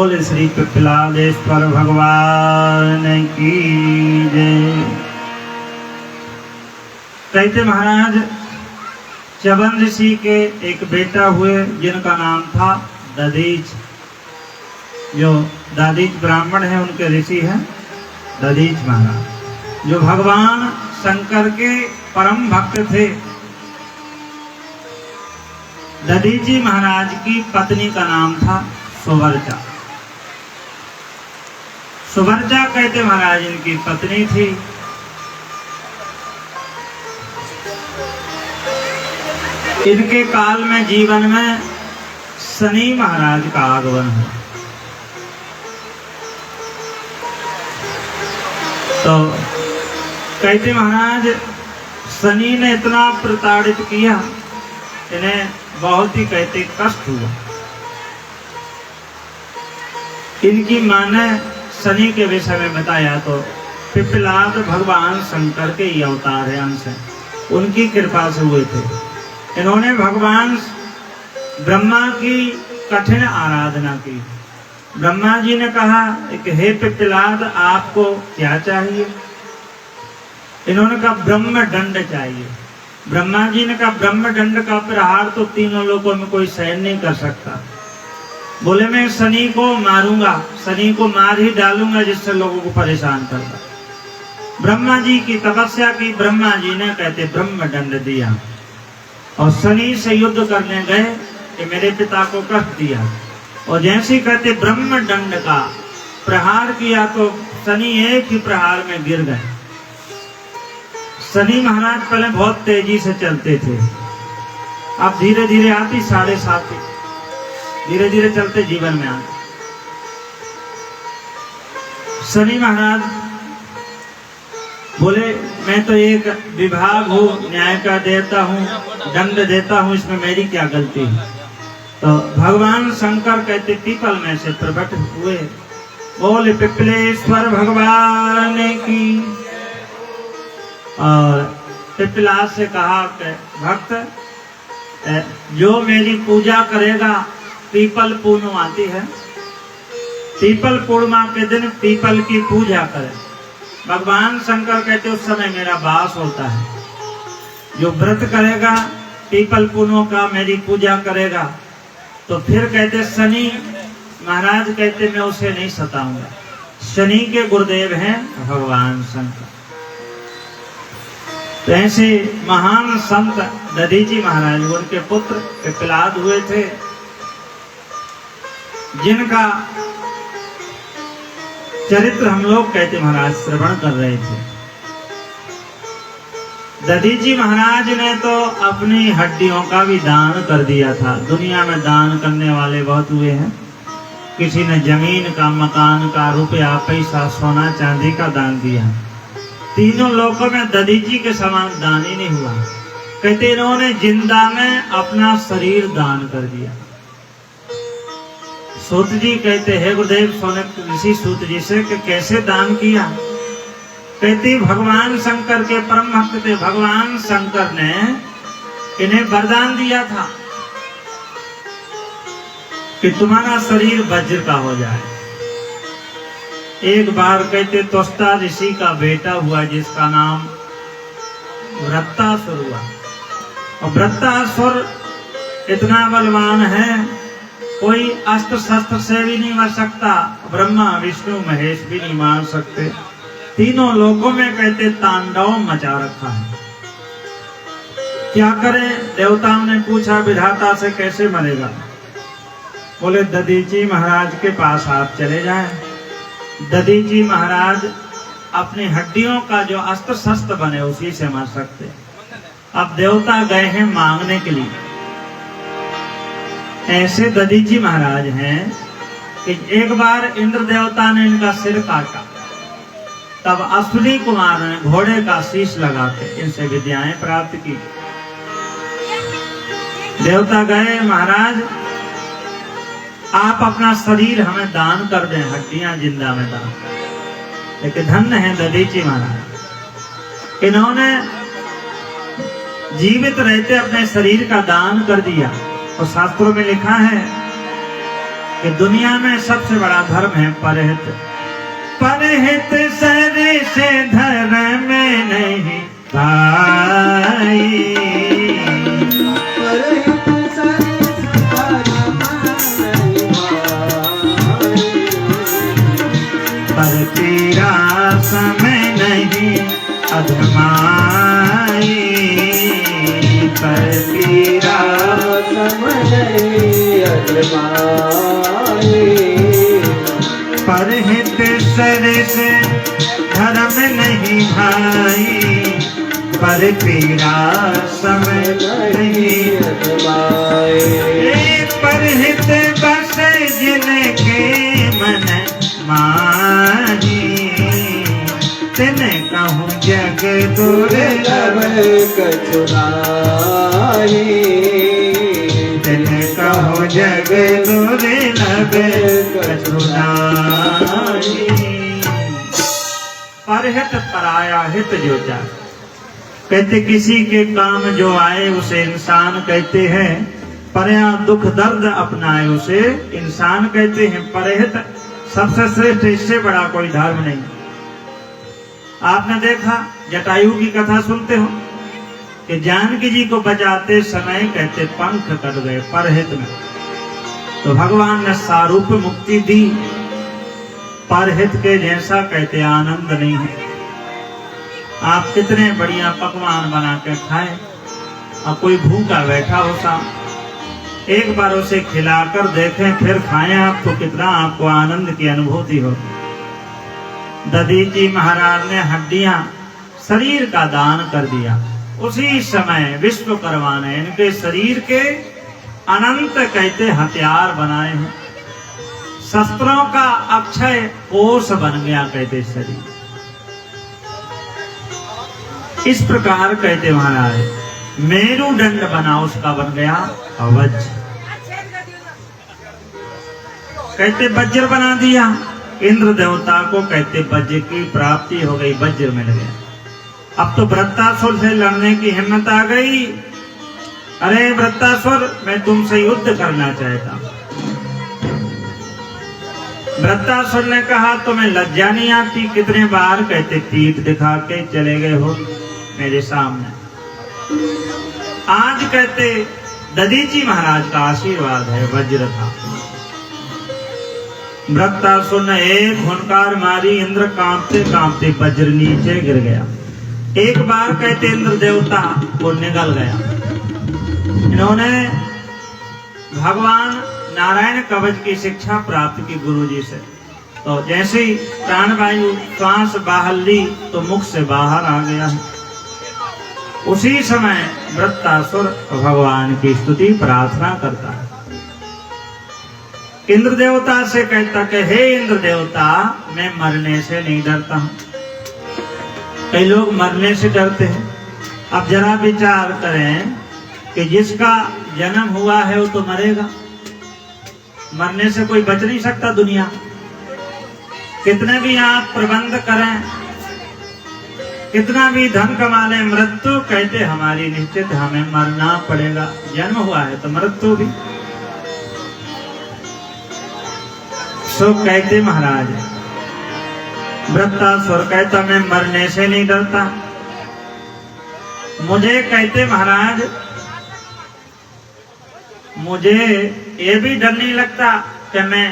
बोल श्री पिप्पलादेश्वर भगवान की जय। कहते महाराज च्यवन ऋषि के एक बेटा हुए जिनका नाम था दधीच। जो दधीच ब्राह्मण है उनके ऋषि हैं दधीच महाराज, जो भगवान शंकर के परम भक्त थे। दधीच जी महाराज की पत्नी का नाम था सुवर्चा। सुवर्चा कहते महाराज इनकी पत्नी थी। इनके काल में जीवन में शनि महाराज का आगमन हुआ। तो कहते महाराज शनि ने इतना प्रताड़ित किया, इन्हें बहुत ही कहते कष्ट हुआ। इनकी मां ने शनि के विषय में बताया तो पिप्पलाद भगवान शंकर के ही अवतार है, अंश है, उनकी कृपा से हुए थे। इन्होंने भगवान ब्रह्मा की कठिन आराधना की। ब्रह्मा जी ने कहा कि हे पिप्पलाद आपको क्या चाहिए? इन्होंने कहा ब्रह्म दंड चाहिए। ब्रह्मा जी ने कहा ब्रह्म दंड का प्रहार तो तीनों लोगों में कोई सहन नहीं कर सकता। बोले मैं शनि को मारूंगा, शनि को मार ही डालूंगा जिससे लोगों को परेशान करता। ब्रह्मा जी की तपस्या की, ब्रह्मा जी ने कहते ब्रह्म दंड दिया और शनि से युद्ध करने गए कि मेरे पिता को कष्ट दिया, और जैसे कहते ब्रह्म दंड का प्रहार किया तो शनि एक ही प्रहार में गिर गए। शनि महाराज पहले बहुत तेजी से चलते थे, अब धीरे धीरे आती 7.5, धीरे धीरे चलते जीवन में आते। शनि महाराज बोले मैं तो एक विभाग हूँ, न्याय का देता हूँ, दंड देता हूँ, इसमें मेरी क्या गलती है? तो भगवान शंकर कहते पीपल में से प्रकट हुए, बोले पिप्पलेश्वर भगवान की। और पिप्पलाद से कहा कि भक्त जो मेरी पूजा करेगा, पीपल पूर्णिमा आती है, पीपल पूर्णिमा के दिन पीपल की पूजा करे। भगवान शंकर कहते उस समय मेरा वास होता है। जो व्रत करेगा पीपल पूर्णिमा का, मेरी पूजा करेगा, तो फिर कहते शनि महाराज कहते मैं उसे नहीं सताऊंगा। शनि के गुरुदेव हैं भगवान शंकर। तो ऐसे महान संत दधीच जी महाराज, उनके पुत्र पिप्पलाद हुए थे, जिनका चरित्र हम लोग कहते महाराज श्रवण कर रहे थे। दधीच जी महाराज ने तो अपनी हड्डियों का भी दान कर दिया था। दुनिया में दान करने वाले बहुत हुए हैं। किसी ने जमीन का, मकान का, रुपया, पैसा, सोना, चांदी का दान दिया। तीनों लोगों में दधीच जी के समान दान ही नहीं हुआ। कहते इन्होंने जिंदा में अपना शरीर दान कर दिया। सूत जी कहते हैं गुरुदेव सोनक ऋषि सूत जी से कि कैसे दान किया? कहते भगवान शंकर के परम भक्त थे। भगवान शंकर ने इन्हें वरदान दिया था कि तुम्हारा शरीर वज्र का हो जाए। एक बार कहते त्वष्टा ऋषि का बेटा हुआ जिसका नाम वृत्तासुर हुआ, और वृत्तासुर इतना बलवान है, कोई अस्त्र शस्त्र से भी नहीं मार सकता। ब्रह्मा विष्णु महेश भी नहीं मार सकते। तीनों लोगों में कहते तांडव मचा रखा है। क्या करें? देवताओं ने पूछा विधाता से कैसे मरेगा? बोले दधीच जी महाराज के पास आप चले जाएं। दधीच जी महाराज अपनी हड्डियों का जो अस्त्र शस्त्र बने उसी से मर सकते। अब देवता गए हैं मांगने के लिए। ऐसे दधीच जी महाराज हैं कि एक बार इंद्र देवता ने इनका सिर काटा, तब अश्विनी कुमार ने घोड़े का शीश लगा के इनसे विद्याएं प्राप्त की। देवता गए महाराज आप अपना शरीर हमें दान कर दें, हड्डियां जिंदा में दान। लेकिन धन्य है दधीच जी महाराज, इन्होंने जीवित रहते अपने शरीर का दान कर दिया। और शास्त्रों में लिखा है कि दुनिया में सबसे बड़ा धर्म है परहित। परहित सर से धर्म नहीं भाई, परहित सर से धर्म नहीं भाई, पर तेरा समय नहीं अधमाई, पर तेरा समय नहीं अधमाई। परहित सर से धर्म नहीं भाई, पर तेरा समय नहीं अधमाई। परहित बस जिनके मन माही, तिन कहूँ जग दुर्लभ कछु नाहि, तिन कहूँ जग दुर्लभ कछु नाहि। परहित पराया हित जो चाहे, कहते किसी के काम जो आए उसे इंसान कहते हैं, परया दुख दर्द अपनाए उसे इंसान कहते हैं। परहित सबसे श्रेष्ठ, इससे बड़ा कोई धर्म नहीं। आपने देखा जटायु की कथा सुनते हो कि जानकी जी को बचाते समय कहते पंख कट गए परहित में, तो भगवान ने सारूप मुक्ति दी। परहित के जैसा कहते आनंद नहीं है। आप कितने बढ़िया पकवान बना के खाएं और कोई भूखा बैठा हो साहब, एक बार उसे खिलाकर देखें फिर खाएं आप, तो कितना आपको आनंद की अनुभूति हो। दधीची महाराज ने हड्डियां शरीर का दान कर दिया। उसी समय विश्वकर्मा ने इनके शरीर के अनंत कहते हथियार बनाए हैं। शस्त्रों का अक्षय कोष बन गया कहते शरीर। इस प्रकार कहते महाराज मेरुदंड बना, उसका बन गया वज्र। कहते वज्र बना दिया। इंद्र देवता को कहते वज्र की प्राप्ति हो गई, वज्र मिल गया। अब तो वृत्तासुर से लड़ने की हिम्मत आ गई। अरे वृत्तासुर, मैं तुमसे युद्ध करना चाहता हूं। वृत्तासुर ने कहा तुम्हें लज्जा नहीं आती? कितने बार कहते पीठ दिखा के चले गए हो मेरे सामने। आज कहते दधीची महाराज का आशीर्वाद है, वज्र था। वृत्तासुर ने एक हुंकार मारी, इंद्र कांपते कांपते वज्र नीचे गिर गया। एक बार कहते इंद्र देवता वो निगल गया। इन्होंने भगवान नारायण कवच की शिक्षा प्राप्त की गुरुजी से, तो जैसे ही प्राणवायु श्वास बाहर ली तो मुख से बाहर आ गया। उसी समय वृत्तासुर भगवान की स्तुति प्रार्थना करता है। इंद्र देवता से कहता कि हे इंद्र देवता, मैं मरने से नहीं डरता हूं। कई लोग मरने से डरते हैं। अब जरा विचार करें कि जिसका जन्म हुआ है वो तो मरेगा, मरने से कोई बच नहीं सकता। दुनिया कितने भी आप प्रबंध करें, कितना भी धन कमा लें, मृत्यु कहते हमारी निश्चित, हमें मरना पड़ेगा। जन्म हुआ है तो मृत्यु भी। सो कहते महाराज वृत्तासुर कहता मैं मरने से नहीं डरता। मुझे कहते महाराज मुझे ये भी डर नहीं लगता कि मैं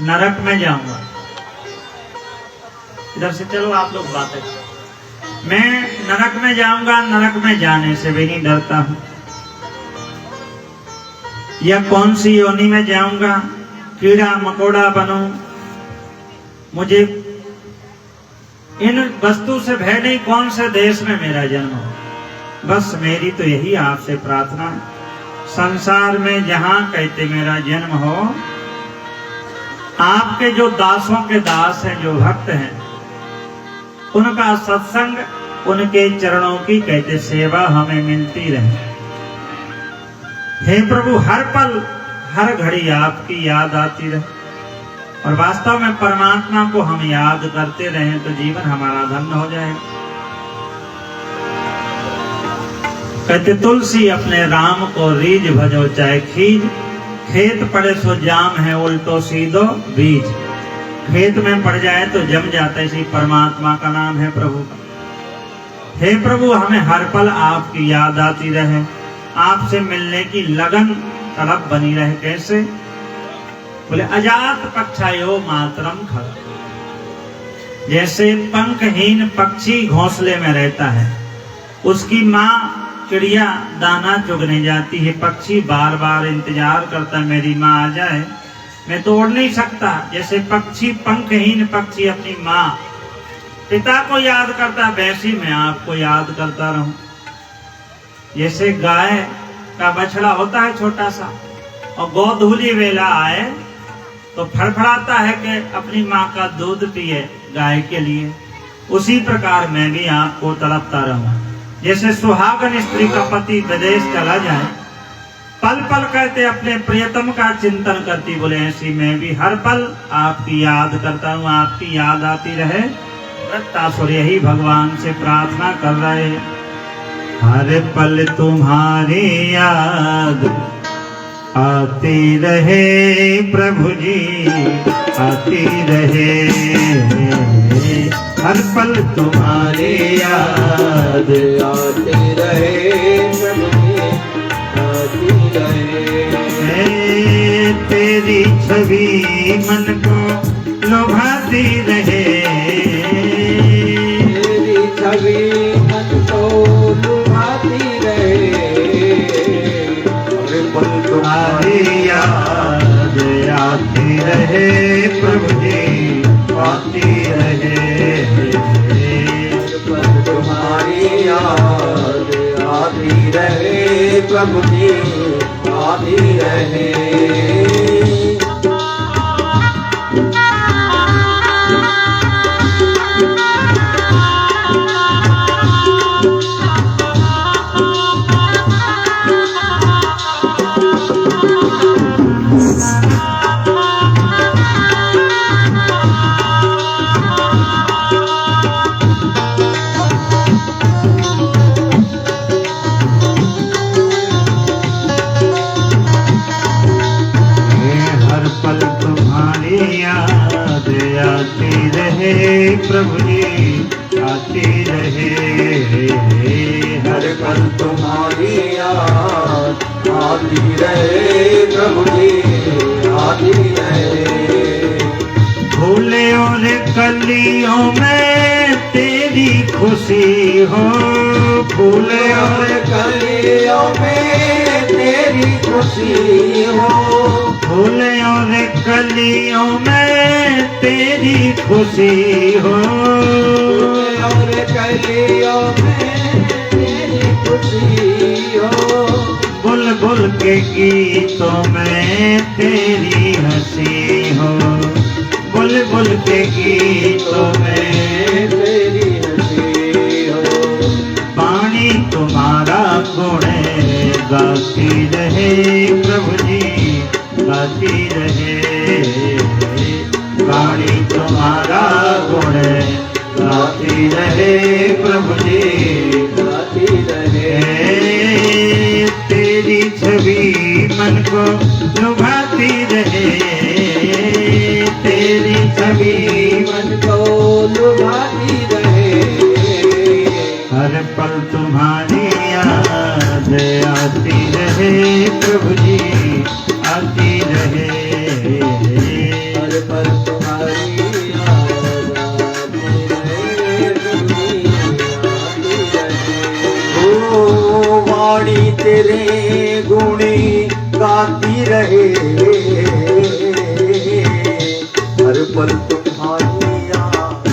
नरक में जाऊंगा। इधर से चलो आप लोग बातें। मैं नरक में जाऊंगा, नरक में जाने से भी नहीं डरता हूं। या कौन सी योनि में जाऊंगा, कीड़ा मकोड़ा बनूं, मुझे इन वस्तु से भय नहीं। कौन से देश में मेरा जन्म हो, बस मेरी तो यही आपसे प्रार्थना है। संसार में जहां कहते मेरा जन्म हो, आपके जो दासों के दास हैं, जो भक्त हैं, उनका सत्संग, उनके चरणों की कहते सेवा हमें मिलती रहे। हे प्रभु, हर पल हर घड़ी आपकी याद आती रहे, और वास्तव में परमात्मा को हम याद करते रहें तो जीवन हमारा धन्य हो जाएगा। कहते तुलसी अपने राम को रीझ भजो चाहे खींच, खेत पड़े सो जाम है उल्टो सीधो बीज। खेत में पड़ जाए तो जम जाता है, इसी परमात्मा का नाम है प्रभु का। हे प्रभु, हमें हर पल आपकी याद आती रहे, आपसे मिलने की लगन तड़प बनी रहे। कैसे? बोले अजात पक्षायो मातरम खल। जैसे पंखहीन पक्षी घोंसले में रहता है, उसकी माँ चिड़िया दाना चुगने जाती है, पक्षी बार बार इंतजार करता है मेरी माँ आ जाए, मैं तो उड़ नहीं सकता। जैसे पक्षी पंखहीन पक्षी अपनी माँ पिता को याद करता, वैसी मैं आपको याद करता रहूं। जैसे गाय का बछड़ा होता है छोटा सा, और गोधूली वेला आए तो फड़फड़ाता है कि अपनी माँ का दूध पिए गाय के लिए, उसी प्रकार मैं भी आपको तड़पता रहूं। जैसे सुहागन स्त्री का पति विदेश चला जाए, पल पल कहते अपने प्रियतम का चिंतन करती, बोले ऐसी मैं भी हर पल आपकी याद करता हूँ, आपकी याद आती रहे। वृत्तासुर यही भगवान से प्रार्थना कर रहे, हर पल तुम्हारी याद आती रहे प्रभु जी, आती रहे। हर पल तुम्हारी याद आती रहे प्रभु जी, आती रहे। तेरी छवि मन को लुभाती रहे, तेरी छवि मन को लुभाती रहे। हर पल तुम्हारी याद आती रहे प्रभु जी, आती रहे। हर पल तुम्हारी याद आती रहे प्रभु जी, आती रहे। प्रभु जी आती रहे। हर पल तुम्हारी याद आती रहे प्रभु जी, आती रहे। फूले और कलियों में तेरी खुशी हो, फूले और कलियों में तेरी खुशी हो। फूले और कलियों में तेरी खुशी हो, और कलियों में तेरी खुशी हो। बुलबुल के गीतों में तेरी हंसी हो, बुलबुल के गीतों में तेरी हंसी हो। पानी तुम्हारा गुण गाती रहे प्रभु जी, गाती रहे। वाणी तुम्हारा गुण गाती रहे प्रभु जी, गाती रहे। तेरी छवि मन को लुभाती रहे, तेरी छवि मन को लुभाती रहे। हर पल तुम्हारी याद आती रहे प्रभु जी, आती रहे। हर पल तुम्हारी याद आती रहे प्रभु जी, आती रहे। ओ वाणी तेरे गुणी गाती रहे। हर पल तुम्हारी याद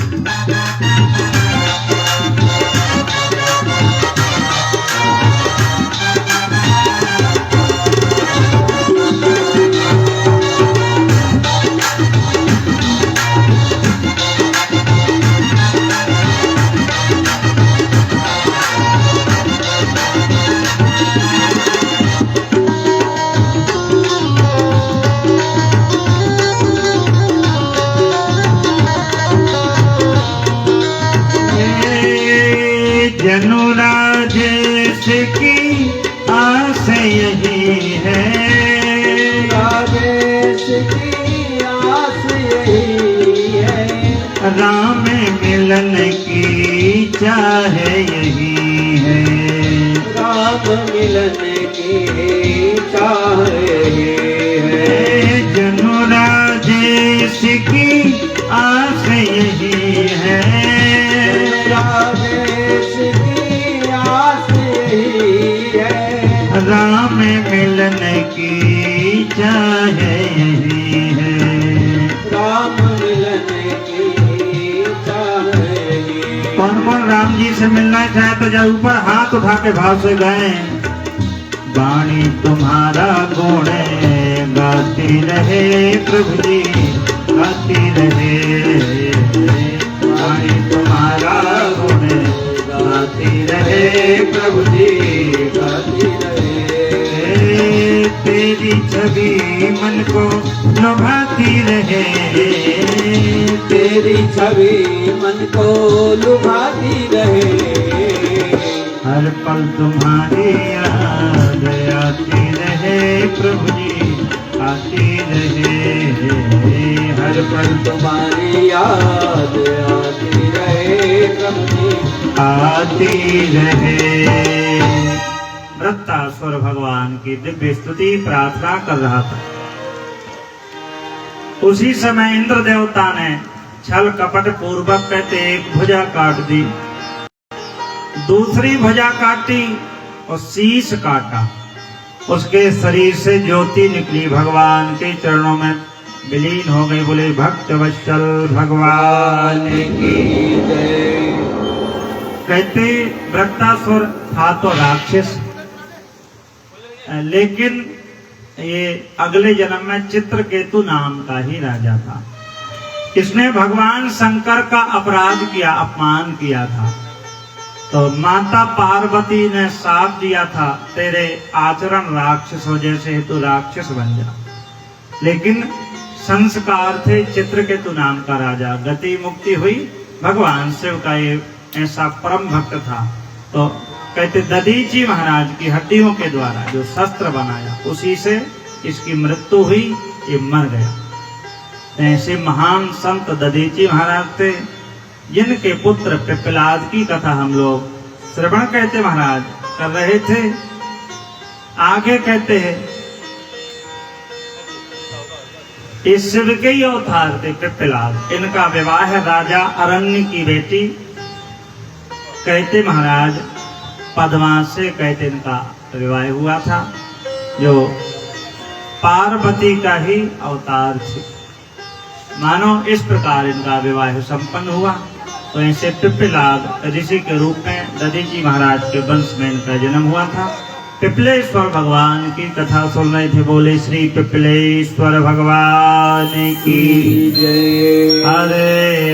इसकी आस यही है। राम मिलन की चाह यही है। राम मिलन की चाह यही है। जनु राजेश की आस यही है। राजेश की आस यही है। राम मिलन की चाह यही है। राम मिलन की चाह यही है। कौन कौन राम जी से मिलना चाहे तो जब ऊपर हाथ उठा के भाव से गए। वाणी तुम्हारा गुण गाती रहे प्रभु जी, गाती रहे। वाणी तुम्हारा गुण गाती रहे प्रभु जी, गाती रहे। तेरी छवि मन को लुभाती रहे। तेरी छवि मन को लुभाती रहे। हर पल तुम्हारी याद आती रहे प्रभु जी, आती रहे। हर पल तुम्हारी याद आती रहे प्रभु जी, आती रहे। वृत्तासुर भगवान की दिव्य स्तुति प्रार्थना कर रहा था। उसी समय इंद्र देवता ने छल कपट पूर्वक कहते एक भुजा काट दी, दूसरी भुजा काटी और शीश काटा। उसके शरीर से ज्योति निकली, भगवान के चरणों में विलीन हो गई। बोले भक्त वत्सल भगवान की जय। कहते वृत्तासुर था तो राक्षस, लेकिन ये अगले जन्म में चित्रकेतु नाम का ही राजा था। इसने भगवान शंकर का अपराध किया, अपमान किया था। तो माता पार्वती ने शाप दिया था तेरे आचरण राक्षस हो जैसे है, तू राक्षस बन जा। लेकिन संस्कार थे चित्रकेतु नाम का राजा, गति मुक्ति हुई। भगवान शिव का ये ऐसा परम भक्त था। तो कहते दधीची महाराज की हड्डियों के द्वारा जो शस्त्र बनाया उसी से इसकी मृत्यु हुई, ये मर गया। ऐसे महान संत दधीची महाराज थे, जिनके पुत्र पिप्पलाद की कथा हम लोग श्रवण कहते महाराज कर रहे थे। आगे कहते हैं इस शिव के ही अवतार थे पिप्पलाद। इनका विवाह राजा अरण्य की बेटी कहते महाराज पद्मा से कहते इनका विवाह हुआ था, जो पार्वती का ही अवतार थी। मानो इस प्रकार इनका विवाह संपन्न हुआ। तो ऐसे पिप्पलाद ऋषि के रूप में दधीची महाराज के वंश में इनका जन्म हुआ था। पिप्पलेश्वर भगवान की कथा सुन रहे थे। बोले श्री पिप्पलेश्वर भगवान की जय। हरे